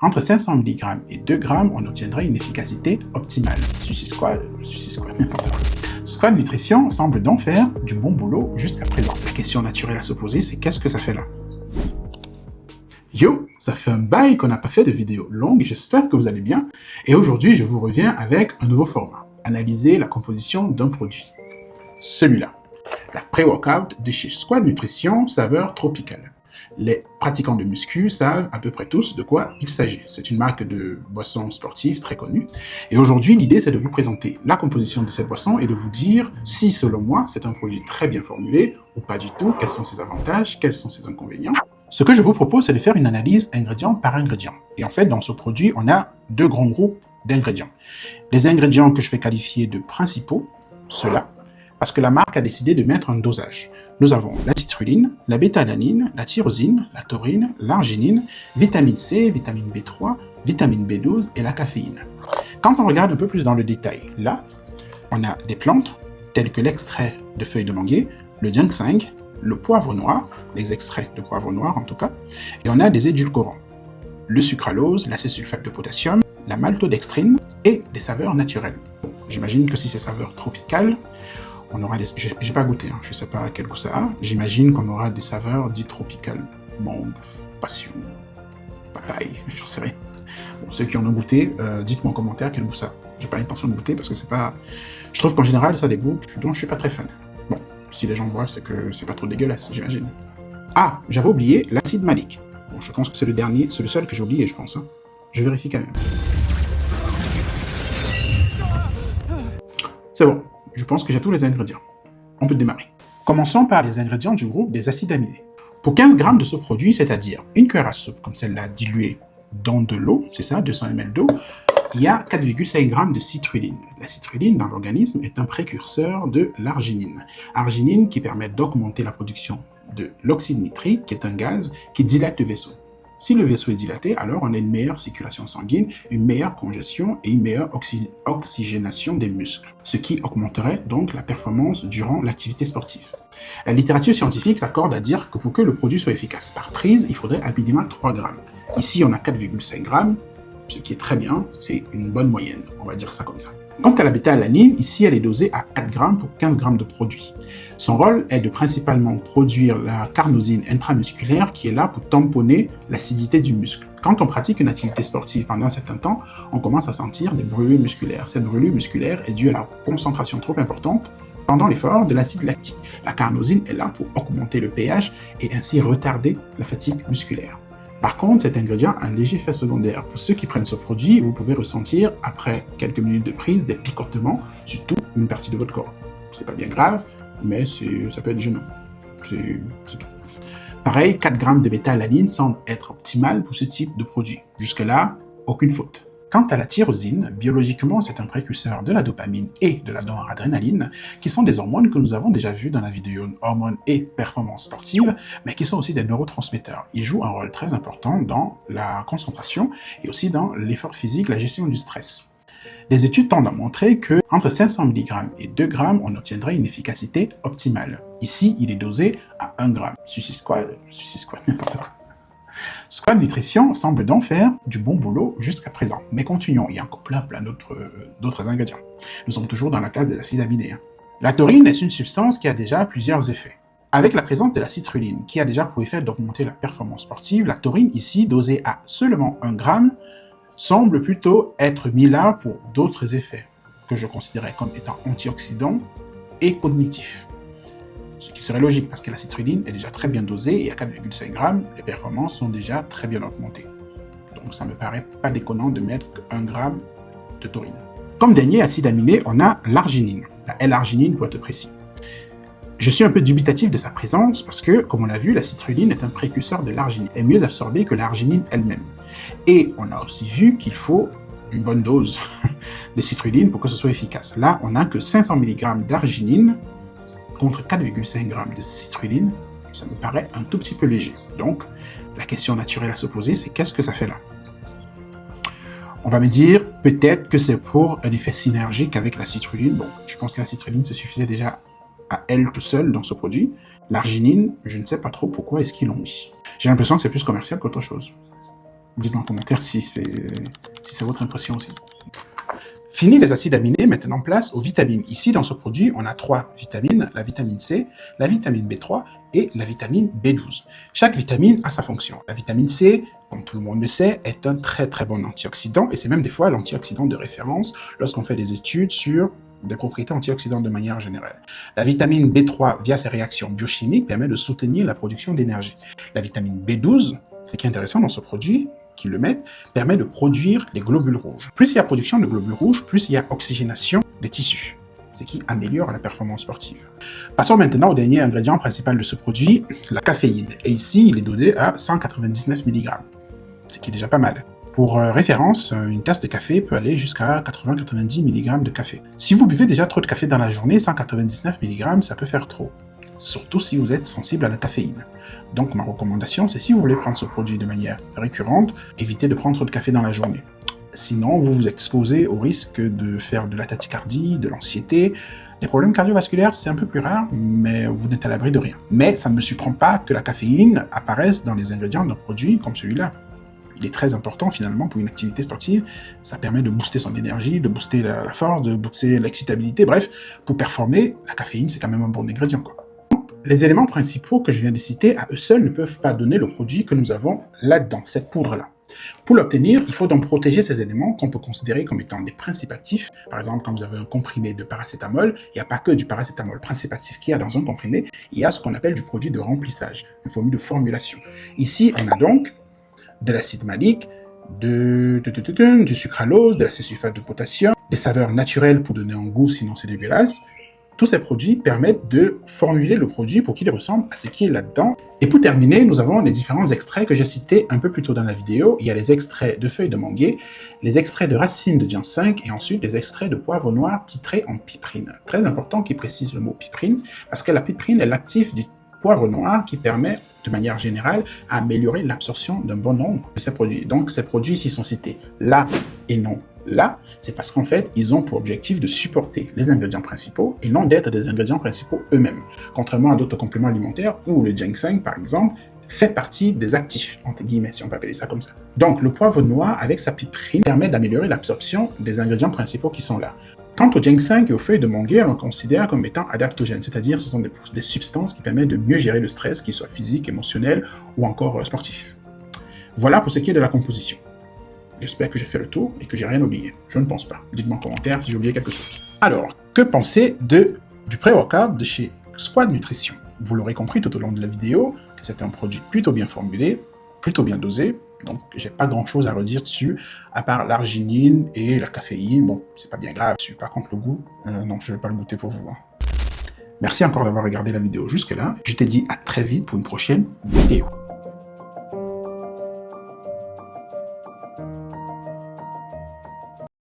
Entre 500 mg et 2 g, on obtiendrait une efficacité optimale. Squad Nutrition semble donc faire du bon boulot jusqu'à présent. La question naturelle à se poser, c'est qu'est-ce que ça fait là? Yo, ça fait un bail qu'on n'a pas fait de vidéo longue, j'espère que vous allez bien. Et aujourd'hui, je vous reviens avec un nouveau format. Analyser la composition d'un produit. Celui-là. La pré-workout de chez Squad Nutrition, saveur tropicale. Les pratiquants de muscu savent à peu près tous de quoi il s'agit. C'est une marque de boisson sportive très connue. Et aujourd'hui, l'idée, c'est de vous présenter la composition de cette boisson et de vous dire si, selon moi, c'est un produit très bien formulé ou pas du tout, quels sont ses avantages, quels sont ses inconvénients. Ce que je vous propose, c'est de faire une analyse ingrédient par ingrédient. Et en fait, dans ce produit, on a deux grands groupes d'ingrédients. Les ingrédients que je vais qualifier de principaux, ceux-là, parce que la marque a décidé de mettre un dosage. Nous avons la citrulline, la bêta-alanine, la tyrosine, la taurine, l'arginine, vitamine C, vitamine B3, vitamine B12 et la caféine. Quand on regarde un peu plus dans le détail, là, on a des plantes telles que l'extrait de feuilles de manguier, le ginseng, le poivre noir, les extraits de poivre noir en tout cas, et on a des édulcorants, le sucralose, l'acésulfate de potassium, la maltodextrine et des saveurs naturelles. Bon, j'imagine que si c'est saveurs tropicales, on aura des... J'ai pas goûté, hein, je sais pas quel goût ça a. J'imagine qu'on aura des saveurs dites tropicales. Mangue, passion, papaye, j'en sais rien. Bon, ceux qui en ont goûté, dites-moi en commentaire quel goût ça a. J'ai pas l'intention de goûter parce que c'est pas... Je trouve qu'en général, ça a des goûts dont je suis pas très fan. Bon, si les gens boivent, c'est que c'est pas trop dégueulasse, j'imagine. Ah, j'avais oublié l'acide malique. Bon, je pense que c'est le dernier, c'est le seul que j'ai oublié, je pense. Hein. Je vérifie quand même. C'est bon. Je pense que j'ai tous les ingrédients. On peut démarrer. Commençons par les ingrédients du groupe des acides aminés. Pour 15 g de ce produit, c'est-à-dire une cuillère à soupe comme celle-là diluée dans de l'eau, c'est ça, 200 ml d'eau, il y a 4,5 g de citrulline. La citrulline dans l'organisme est un précurseur de l'arginine. Arginine qui permet d'augmenter la production de l'oxyde nitrique, qui est un gaz qui dilate le vaisseau. Si le vaisseau est dilaté, alors on a une meilleure circulation sanguine, une meilleure congestion et une meilleure oxygénation des muscles, ce qui augmenterait donc la performance durant l'activité sportive. La littérature scientifique s'accorde à dire que pour que le produit soit efficace par prise, il faudrait à minima 3 g. Ici, on a 4,5 g, ce qui est très bien, c'est une bonne moyenne, on va dire ça comme ça. Quant à la bêta-alanine, ici elle est dosée à 4 g pour 15 g de produit. Son rôle est de principalement produire la carnosine intramusculaire qui est là pour tamponner l'acidité du muscle. Quand on pratique une activité sportive pendant un certain temps, on commence à sentir des brûlures musculaires. Cette brûlure musculaire est due à la concentration trop importante pendant l'effort de l'acide lactique. La carnosine est là pour augmenter le pH et ainsi retarder la fatigue musculaire. Par contre, cet ingrédient a un léger effet secondaire. Pour ceux qui prennent ce produit, vous pouvez ressentir, après quelques minutes de prise, des picotements sur toute une partie de votre corps. C'est pas bien grave, mais ça peut être gênant. C'est tout. Pareil, 4 g de bêta-alanine semble être optimal pour ce type de produit. Jusque-là, aucune faute. Quant à la tyrosine, biologiquement, c'est un précurseur de la dopamine et de la noradrénaline, qui sont des hormones que nous avons déjà vues dans la vidéo hormones et performance sportive, mais qui sont aussi des neurotransmetteurs. Ils jouent un rôle très important dans la concentration et aussi dans l'effort physique, la gestion du stress. Les études tendent à montrer que entre 500 mg et 2 g, on obtiendrait une efficacité optimale. Ici, il est dosé à 1 g. Squad, n'importe quoi. Squad Nutrition semble donc faire du bon boulot jusqu'à présent. Mais continuons, il y a encore plein d'autres ingrédients. Nous sommes toujours dans la classe des acides aminés. La taurine est une substance qui a déjà plusieurs effets. Avec la présence de la citrulline, qui a déjà pour effet d'augmenter la performance sportive, la taurine ici, dosée à seulement 1 g, semble plutôt être mis là pour d'autres effets, que je considérais comme étant antioxydants et cognitifs. Ce qui serait logique, parce que la citrulline est déjà très bien dosée et à 4,5 g, les performances sont déjà très bien augmentées. Donc ça me paraît pas déconnant de mettre 1 g de taurine. Comme dernier acide aminé, on a l'arginine, la L-arginine pour être précis. Je suis un peu dubitatif de sa présence parce que, comme on l'a vu, la citrulline est un précurseur de l'arginine, est mieux absorbée que l'arginine elle-même. Et on a aussi vu qu'il faut une bonne dose de citrulline pour que ce soit efficace. Là, on n'a que 500 mg d'arginine contre 4,5 g de citrulline, ça me paraît un tout petit peu léger. Donc, la question naturelle à se poser, c'est qu'est-ce que ça fait là? On va me dire, peut-être que c'est pour un effet synergique avec la citrulline. Bon, je pense que la citrulline se suffisait déjà à elle tout seul dans ce produit. L'arginine, je ne sais pas trop pourquoi est-ce qu'ils l'ont mis. J'ai l'impression que c'est plus commercial qu'autre chose. Dites-moi en commentaire si c'est votre impression aussi. Fini les acides aminés, maintenant place aux vitamines. Ici, dans ce produit, on a 3 vitamines, la vitamine C, la vitamine B3 et la vitamine B12. Chaque vitamine a sa fonction. La vitamine C, comme tout le monde le sait, est un très très bon antioxydant et c'est même des fois l'antioxydant de référence lorsqu'on fait des études sur des propriétés antioxydantes de manière générale. La vitamine B3, via ses réactions biochimiques, permet de soutenir la production d'énergie. La vitamine B12, ce qui est intéressant dans ce produit, qui le mettent, permet de produire des globules rouges. Plus il y a production de globules rouges, plus il y a oxygénation des tissus, ce qui améliore la performance sportive. Passons maintenant au dernier ingrédient principal de ce produit, la caféine. Et ici, il est dosé à 199 mg, ce qui est déjà pas mal. Pour référence, une tasse de café peut aller jusqu'à 80-90 mg de café. Si vous buvez déjà trop de café dans la journée, 199 mg, ça peut faire trop. Surtout si vous êtes sensible à la caféine. Donc ma recommandation, c'est si vous voulez prendre ce produit de manière récurrente, évitez de prendre trop de café dans la journée. Sinon, vous vous exposez au risque de faire de la tachycardie, de l'anxiété. Les problèmes cardiovasculaires, c'est un peu plus rare, mais vous n'êtes à l'abri de rien. Mais ça ne me surprend pas que la caféine apparaisse dans les ingrédients d'un produit comme celui-là. Il est très important finalement pour une activité sportive. Ça permet de booster son énergie, de booster la force, de booster l'excitabilité. Bref, pour performer, la caféine, c'est quand même un bon ingrédient, quoi. Les éléments principaux que je viens de citer, à eux seuls, ne peuvent pas donner le produit que nous avons là-dedans, cette poudre-là. Pour l'obtenir, il faut donc protéger ces éléments qu'on peut considérer comme étant des principes actifs. Par exemple, quand vous avez un comprimé de paracétamol, il n'y a pas que du paracétamol. Le principe actif qu'il y a dans un comprimé, il y a ce qu'on appelle du produit de remplissage, une formule de formulation. Ici, on a donc de l'acide malique, du sucralose, de l'acésulfate de potassium, des saveurs naturelles pour donner un goût, sinon c'est dégueulasse. Tous ces produits permettent de formuler le produit pour qu'il ressemble à ce qui est là-dedans. Et pour terminer, nous avons les différents extraits que j'ai cités un peu plus tôt dans la vidéo. Il y a les extraits de feuilles de manguier, les extraits de racines de ginseng et ensuite les extraits de poivre noir titrés en piprine. Très important qu'il précise le mot piprine parce que la piprine est l'actif du poivre noir qui permet, de manière générale, à améliorer l'absorption d'un bon nombre de ces produits. Donc ces produits ici sont cités là et non là, c'est parce qu'en fait, ils ont pour objectif de supporter les ingrédients principaux et non d'être des ingrédients principaux eux-mêmes. Contrairement à d'autres compléments alimentaires où le ginseng, par exemple, fait partie des actifs, entre guillemets, si on peut appeler ça comme ça. Donc, le poivre noir, avec sa piprine, permet d'améliorer l'absorption des ingrédients principaux qui sont là. Quant au ginseng et aux feuilles de manguier, on le considère comme étant adaptogènes, c'est-à-dire ce sont des substances qui permettent de mieux gérer le stress, qu'il soit physique, émotionnel ou encore sportif. Voilà pour ce qui est de la composition. J'espère que j'ai fait le tour et que j'ai rien oublié. Je ne pense pas. Dites-moi en commentaire si j'ai oublié quelque chose. Alors, que penser du pré-workout de chez Squad Nutrition? Vous l'aurez compris tout au long de la vidéo, que c'est un produit plutôt bien formulé, plutôt bien dosé, donc j'ai pas grand-chose à redire dessus, à part l'arginine et la caféine. Bon, c'est pas bien grave, je suis pas contre le goût. Non, je vais pas le goûter pour vous. Merci encore d'avoir regardé la vidéo jusque-là. Je te dis à très vite pour une prochaine vidéo.